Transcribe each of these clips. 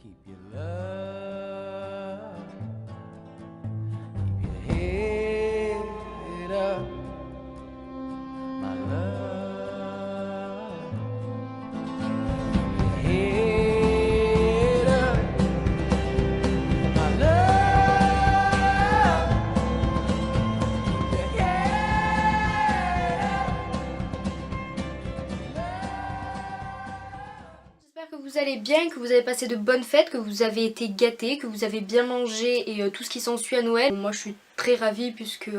Keep your love, keep your head up, my love. Keep your head up, my love. Keep your head J'espère que vous allez bien, que vous avez passé de bonnes fêtes, que vous avez été gâtés, que vous avez bien mangé et tout ce qui s'ensuit à Noël. Moi je suis très ravie puisque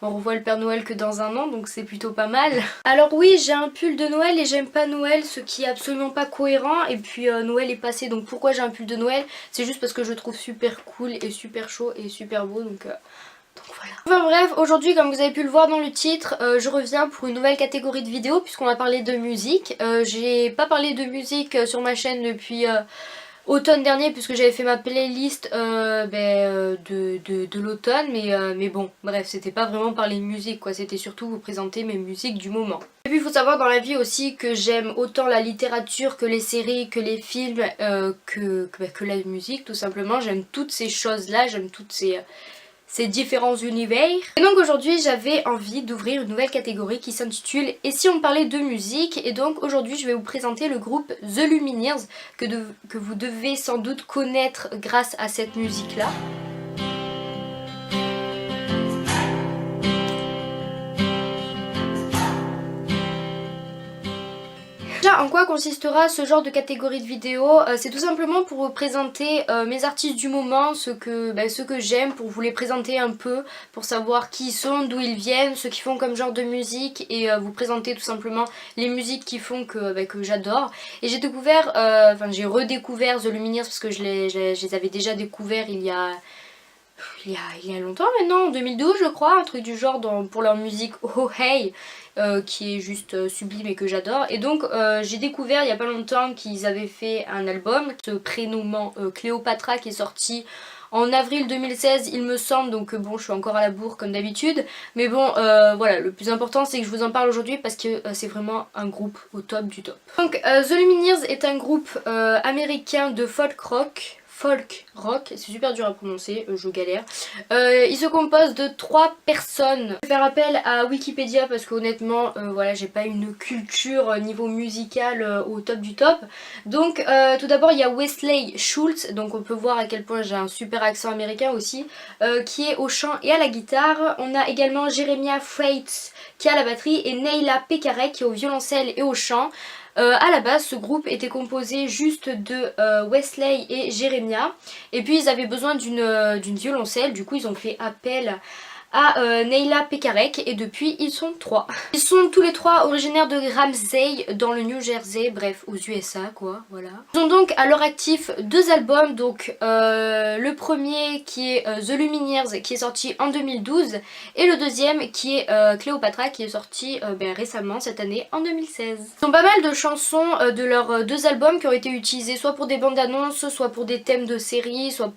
on revoit le Père Noël que dans un an, donc c'est plutôt pas mal. Alors oui, j'ai un pull de Noël et j'aime pas Noël, ce qui est absolument pas cohérent. Et puis Noël est passé, donc pourquoi j'ai un pull de Noël? C'est juste parce que je le trouve super cool et super chaud et super beau, donc voilà. Enfin bref, aujourd'hui comme vous avez pu le voir dans le titre, je reviens pour une nouvelle catégorie de vidéos puisqu'on va parler de musique. J'ai pas parlé de musique sur ma chaîne depuis automne dernier puisque j'avais fait ma playlist de l'automne, mais bon, bref, c'était pas vraiment parler de musique quoi, c'était surtout vous présenter mes musiques du moment. Et puis il faut savoir dans la vie aussi que j'aime autant la littérature que les séries, que les films, que la musique tout simplement. J'aime toutes ces choses là, j'aime toutes ces différents univers. Et donc aujourd'hui j'avais envie d'ouvrir une nouvelle catégorie qui s'intitule Et si on parlait de musique? Et donc aujourd'hui je vais vous présenter le groupe The Lumineers que vous devez sans doute connaître grâce à cette musique là. Déjà, en quoi consistera ce genre de catégorie de vidéo? C'est tout simplement pour vous présenter mes artistes du moment, ceux que j'aime, pour vous les présenter un peu, pour savoir qui ils sont, d'où ils viennent, ce qu'ils font comme genre de musique et vous présenter tout simplement les musiques qui font que j'adore. Et j'ai découvert, j'ai redécouvert The Lumineers parce que je les avais déjà découverts il y a longtemps maintenant, en 2012 je crois, un truc du genre pour leur musique Oh Hey, qui est juste sublime et que j'adore. Et donc j'ai découvert il y a pas longtemps qu'ils avaient fait un album se prénommant Cléopatra, qui est sorti en avril 2016 il me semble, donc bon je suis encore à la bourre comme d'habitude. Mais bon voilà, le plus important c'est que je vous en parle aujourd'hui parce que c'est vraiment un groupe au top du top. Donc The Lumineers est un groupe américain de folk rock, c'est super dur à prononcer, je galère. Il se compose de 3 personnes. Je vais faire appel à Wikipédia parce qu'honnêtement, voilà, j'ai pas une culture niveau musical au top du top. Donc tout d'abord il y a Wesley Schultz, donc on peut voir à quel point j'ai un super accent américain aussi, qui est au chant et à la guitare. On a également Jeremiah Freites qui est à la batterie et Neila Pekarek qui est au violoncelle et au chant. À la base ce groupe était composé juste de Wesley et Jeremiah, et puis ils avaient besoin d'une violoncelle, du coup ils ont fait appel à Neila Pekarek et depuis ils sont 3. Ils sont tous les 3 originaires de Ramsey dans le New Jersey, bref aux USA quoi, voilà. Ils ont donc à leur actif 2 albums, donc le premier qui est The Lumineers qui est sorti en 2012 et le deuxième qui est Cléopatra qui est sorti récemment cette année en 2016. Ils ont pas mal de chansons de leurs 2 albums qui ont été utilisées soit pour des bandes annonces, soit pour des thèmes de séries, soit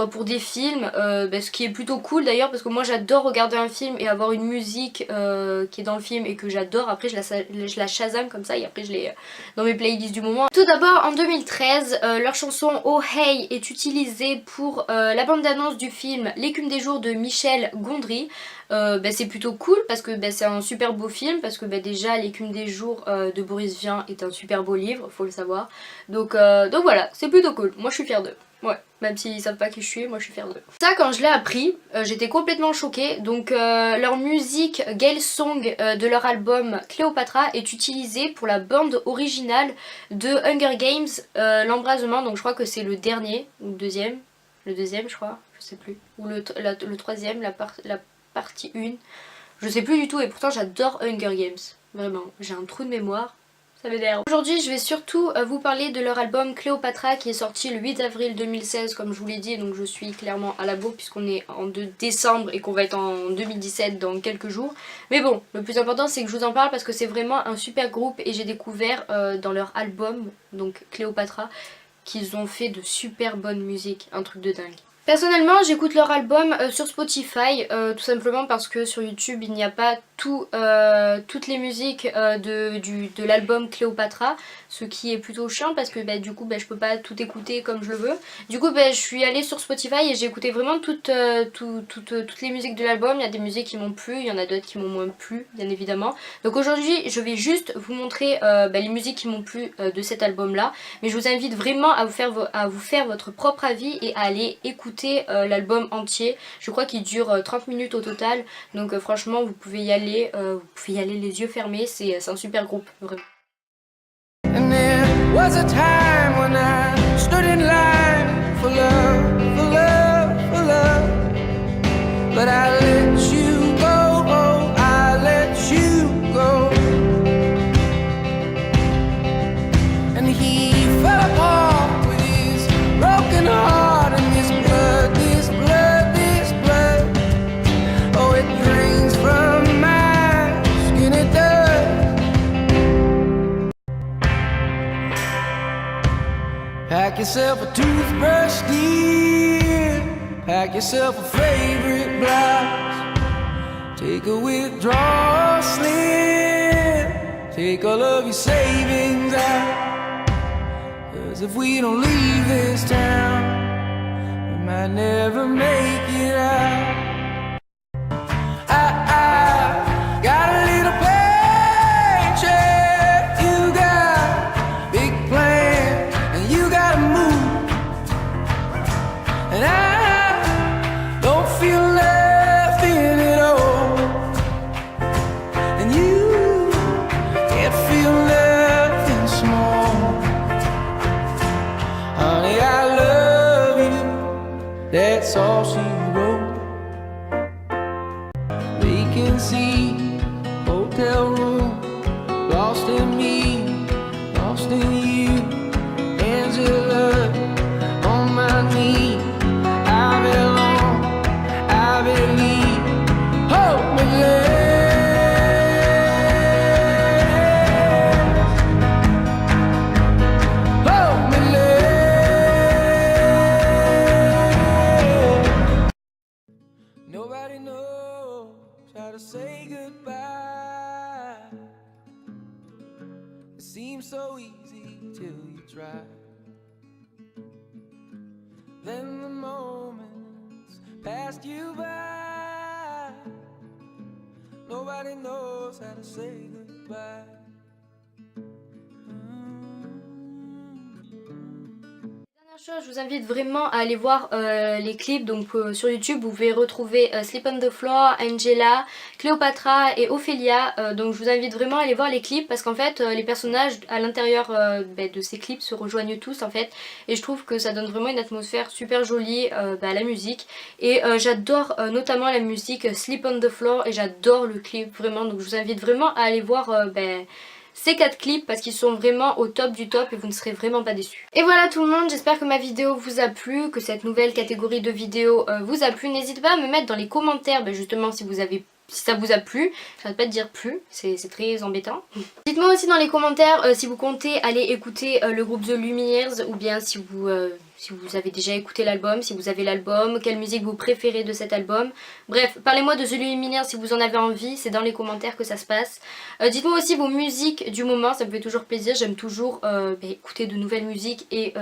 pour des films, ce qui est plutôt cool d'ailleurs parce que moi j'adore regarder un film et avoir une musique qui est dans le film et que j'adore. Après je la Shazam comme ça et après je l'ai dans mes playlists du moment. Tout d'abord en 2013 leur chanson Oh Hey est utilisée pour la bande d'annonce du film L'écume des jours de Michel Gondry. C'est plutôt cool parce que c'est un super beau film, parce que déjà L'écume des jours de Boris Vian est un super beau livre, faut le savoir. Donc voilà, c'est plutôt cool, moi je suis fière d'eux. Ouais, même s'ils savent pas qui je suis, moi je suis fière d'eux. Ça quand je l'ai appris, j'étais complètement choquée. Donc leur musique Gale Song de leur album Cléopatra est utilisée pour la bande originale de Hunger Games, l'embrasement, donc je crois que c'est le dernier, ou le deuxième je crois, je sais plus. Ou le troisième, la partie 1. Je sais plus du tout et pourtant j'adore Hunger Games. Vraiment, j'ai un trou de mémoire. Ça m'énerve. Aujourd'hui je vais surtout vous parler de leur album Cléopatra qui est sorti le 8 avril 2016 comme je vous l'ai dit, donc je suis clairement à la bourre puisqu'on est en décembre et qu'on va être en 2017 dans quelques jours. Mais bon, le plus important c'est que je vous en parle parce que c'est vraiment un super groupe et j'ai découvert dans leur album, donc Cléopatra, qu'ils ont fait de super bonne musique, un truc de dingue. Personnellement j'écoute leur album sur Spotify tout simplement parce que sur YouTube il n'y a pas toutes les musiques de l'album Cléopatra, ce qui est plutôt chiant parce que du coup je peux pas tout écouter comme je le veux. Du coup je suis allée sur Spotify et j'ai écouté vraiment toutes les musiques de l'album. Il y a des musiques qui m'ont plu, il y en a d'autres qui m'ont moins plu bien évidemment. Donc aujourd'hui je vais juste vous montrer les musiques qui m'ont plu de cet album là. Mais je vous invite vraiment à vous faire votre propre avis et à aller écouter l'album entier. Je crois qu'il dure 30 minutes au total. Donc franchement vous pouvez y aller les yeux fermés, c'est un super groupe vraiment. And there was a time when I stood in line for love, for love, for love. But I let you go, oh, I let you go. And he fell apart with his broken heart and this blood, this blood, this blood. Oh, it drains from my skin, it does. Pack yourself a toothbrush, dear. Pack yourself a favorite blouse. Take a withdrawal slip. Take all of your savings out. 'Cause if we don't leave this town, we might never make it out. I got a little paycheck. You got big plans and you gotta move. And I don't feel left in it all. And you can't feel left in small. Honey, I love you. That's all she wrote. Vacancy, hotel room, lost in me, lost in you. Angela, on my knee, I belong, I believe. Hold me less, hold me less. Nobody knows how to say goodbye. It seems so easy till you try. Then the moments passed you by. Nobody knows how to say goodbye. Chose, je vous invite vraiment à aller voir les clips. Donc sur YouTube vous pouvez retrouver Sleep on the Floor, Angela, Cléopatra et Ophélia. Donc je vous invite vraiment à aller voir les clips parce qu'en fait les personnages à l'intérieur de ces clips se rejoignent tous en fait. Et je trouve que ça donne vraiment une atmosphère super jolie à la musique. Et j'adore notamment la musique Sleep on the Floor et j'adore le clip vraiment. Donc je vous invite vraiment à aller voir ces 4 clips parce qu'ils sont vraiment au top du top et vous ne serez vraiment pas déçus. Et voilà tout le monde, j'espère que ma vidéo vous a plu, que cette nouvelle catégorie de vidéos vous a plu. N'hésitez pas à me mettre dans les commentaires justement si ça vous a plu. J'arrête pas de dire plus, c'est très embêtant. Dites-moi aussi dans les commentaires si vous comptez aller écouter le groupe The Lumineers ou bien si vous avez déjà écouté l'album, si vous avez l'album, quelle musique vous préférez de cet album. Bref, parlez-moi de The Lumineers si vous en avez envie, c'est dans les commentaires que ça se passe. Dites-moi aussi vos musiques du moment, ça me fait toujours plaisir, j'aime toujours écouter de nouvelles musiques et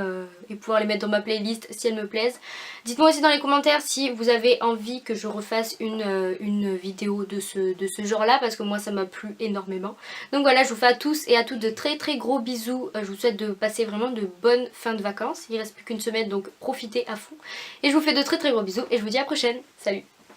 pouvoir les mettre dans ma playlist si elles me plaisent. Dites-moi aussi dans les commentaires si vous avez envie que je refasse une vidéo de ce genre-là parce que moi ça m'a plu énormément. Donc voilà, je vous fais à tous et à toutes de très très gros bisous. Je vous souhaite de passer vraiment de bonnes fins de vacances. Il ne reste plus qu'une semaine donc profitez à fond. Et je vous fais de très très gros bisous et je vous dis à la prochaine. Salut!